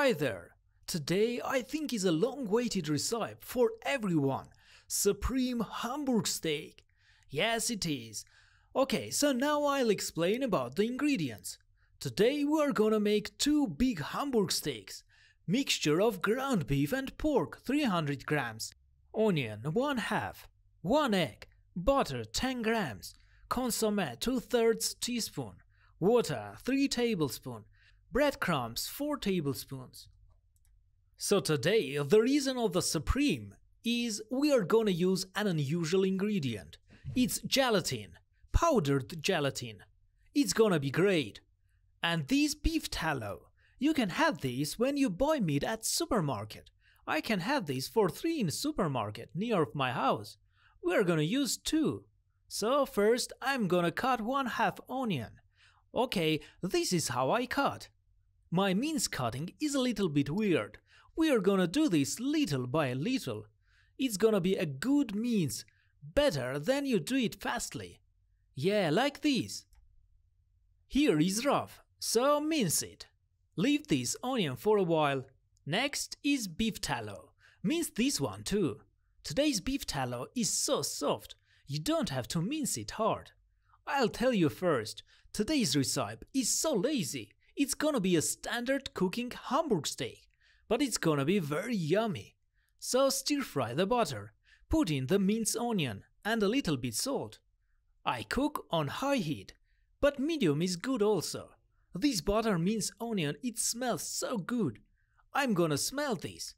Hi there! Today I think is a long-awaited recipe for everyone. Supreme Hamburg steak. Yes, it is. Okay, so now I'll explain about the ingredients. Today we are gonna make two big Hamburg steaks. Mixture of ground beef and pork 300 grams. Onion 1/2. 1 egg. Butter 10 grams. Consomme 2/3 teaspoon. Water 3 tablespoons. Breadcrumbs 4 tablespoons. So today the reason of the supreme is we are gonna use an unusual ingredient. It's gelatin, powdered gelatin. It's gonna be great. And this beef tallow, you can have this when you buy meat at supermarket. I can have this for 3 in supermarket near my house. We are gonna use 2. So first I'm gonna cut 1/2 onion. Okay, this is how I cut. My mince cutting is a little bit weird. We are gonna do this little by little. It's gonna be a good mince, better than you do it fastly. Yeah, like this. Here is rough, so mince it. Leave this onion for a while. Next is beef tallow. Mince this one too. Today's beef tallow is so soft, you don't have to mince it hard. I'll tell you first, today's recipe is so lazy. It's gonna be a standard cooking Hamburg steak, but it's gonna be very yummy. So stir fry the butter, put in the minced onion and a little bit salt. I cook on high heat, but medium is good also. This butter minced onion, it smells so good. I'm gonna smell this.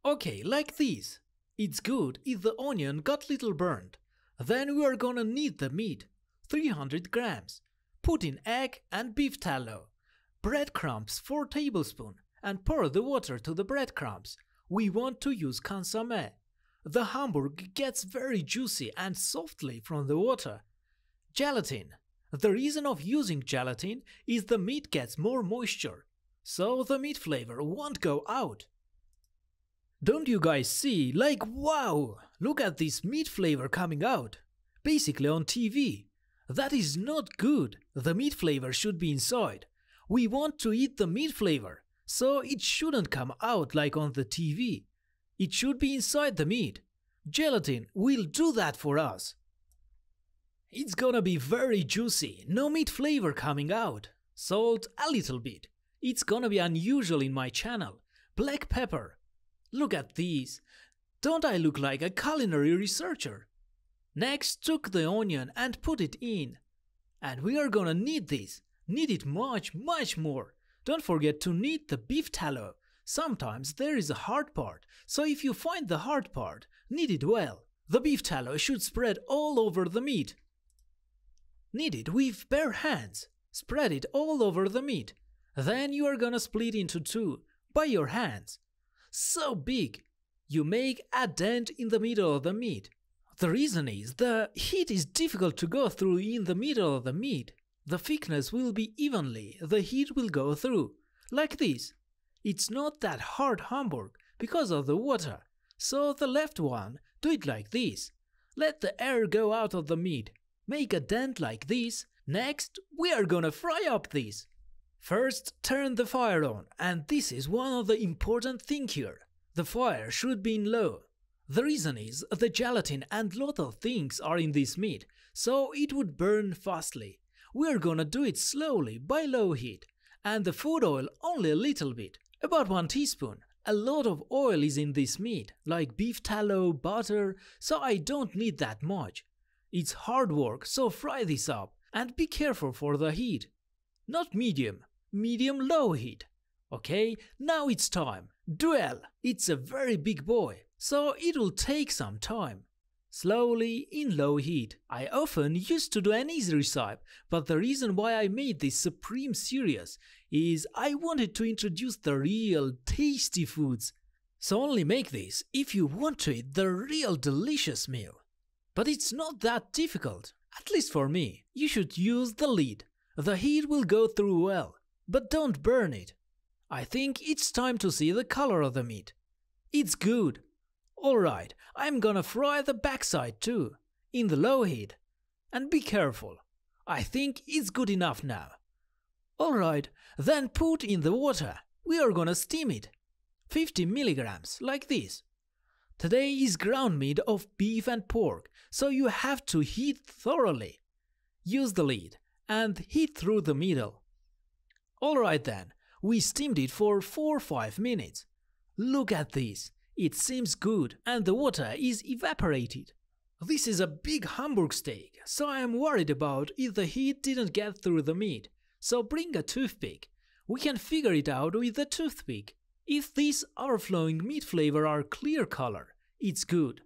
Okay, like this. It's good if the onion got little burned. Then we are gonna knead the meat, 300 grams. Put in egg and beef tallow, breadcrumbs 4 tablespoons, and pour the water to the breadcrumbs. We want to use consomme. The Hamburg gets very juicy and softly from the water. Gelatin. The reason of using gelatin is the meat gets more moisture, so the meat flavor won't go out. Don't you guys see? Like, wow! Look at this meat flavor coming out. Basically on TV. That is not good. The meat flavor should be inside. We want to eat the meat flavor, so it shouldn't come out like on the TV. It should be inside the meat. Gelatin will do that for us. It's gonna be very juicy, no meat flavor coming out. Salt a little bit. It's gonna be unusual in my channel. Black pepper. Look at these. Don't I look like a culinary researcher? Next, took the onion and put it in. And we are gonna knead this. Knead it much more. Don't forget to knead the beef tallow. Sometimes there is a hard part, so if you find the hard part, knead it well. The beef tallow should spread all over the meat. Knead it with bare hands. Spread it all over the meat. Then you are gonna split into 2 by your hands. So big. You make a dent in the middle of the meat. The reason is the heat is difficult to go through in the middle of the meat. The thickness will be evenly, the heat will go through. Like this. It's not that hard Hamburg because of the water. So the left one, do it like this. Let the air go out of the meat. Make a dent like this. Next, we are gonna fry up this. First, turn the fire on, and this is one of the important things here. The fire should be in low. The reason is the gelatin and lot of things are in this meat, so it would burn fastly. We're gonna do it slowly by low heat, and the food oil only a little bit, about 1 teaspoon. A lot of oil is in this meat, like beef tallow, butter, so I don't need that much. It's hard work, so fry this up, and be careful for the heat. Not medium low heat. Okay, now it's time. Duel! It's a very big boy, so it will take some time. Slowly in low heat. I often used to do an easy recipe, but the reason why I made this supreme series is I wanted to introduce the real tasty foods. So only make this if you want to eat the real delicious meal. But it's not that difficult, at least for me. You should use the lid. The heat will go through well, but don't burn it. I think it's time to see the color of the meat. It's good. Alright, I'm gonna fry the backside too, in the low heat. And be careful. I think it's good enough now. Alright, then put in the water. we are gonna steam it. 50 milligrams, like this. Today is ground meat of beef and pork, so you have to heat thoroughly. Use the lid and heat through the middle. Alright then, we steamed it for 4-5 minutes. Look at this, it seems good and the water is evaporated. This is a big Hamburg steak, so I am worried about if the heat didn't get through the meat. So bring a toothpick. We can figure it out with the toothpick. If this overflowing meat flavor are clear color, it's good.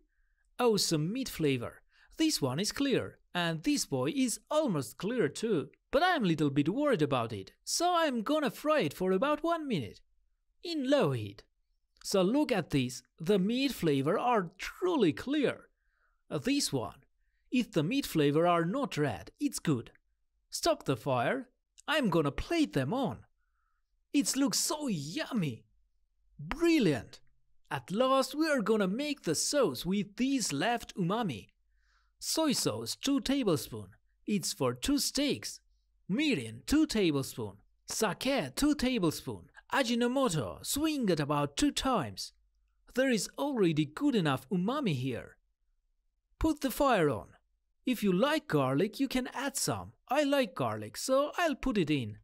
Awesome meat flavor. This one is clear, and this boy is almost clear too. But I'm a little bit worried about it, so I'm gonna fry it for about 1 minute. In low heat. So look at this, the meat flavor are truly clear. This one. If the meat flavor are not red, it's good. Stop the fire. I'm gonna plate them on. It looks so yummy. Brilliant! At last we are gonna make the sauce with these left umami. Soy sauce 2 tablespoons. It's for 2 steaks. Mirin 2 tablespoons. Sake 2 tablespoons. Ajinomoto swing it about 2 times. There is already good enough umami here. Put the fire on. If you like garlic, you can add some. I like garlic, so I'll put it in.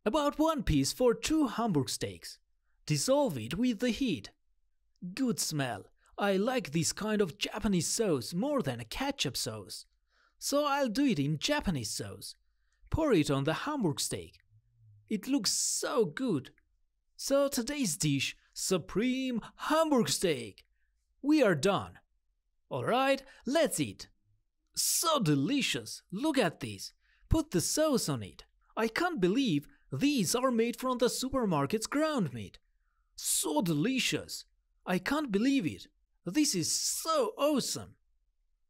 About 1 piece for 2 Hamburg steaks. Dissolve it with the heat. Good smell. I like this kind of Japanese sauce more than a ketchup sauce. So I'll do it in Japanese sauce. Pour it on the Hamburg steak. It looks so good. So today's dish, Supreme Hamburg Steak. We are done. Alright, let's eat. So delicious. Look at this. Put the sauce on it. I can't believe these are made from the supermarket's ground meat. So delicious. I can't believe it. This is so awesome.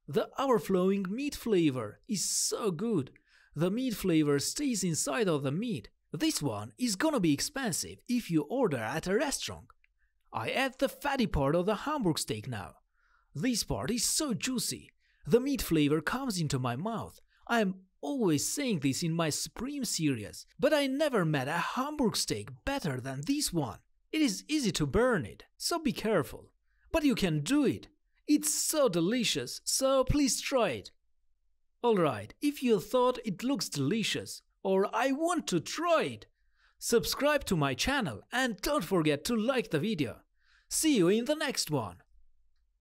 The overflowing meat flavor is so good. The meat flavor stays inside of the meat. This one is gonna be expensive if you order at a restaurant. I add the fatty part of the Hamburg steak now. This part is so juicy. The meat flavor comes into my mouth. I am always saying this in my Supreme series, but I never met a Hamburg steak better than this one. It is easy to burn it, so be careful. But you can do it. It's so delicious, so please try it. Alright, if you thought it looks delicious, or I want to try it, subscribe to my channel and don't forget to like the video. See you in the next one.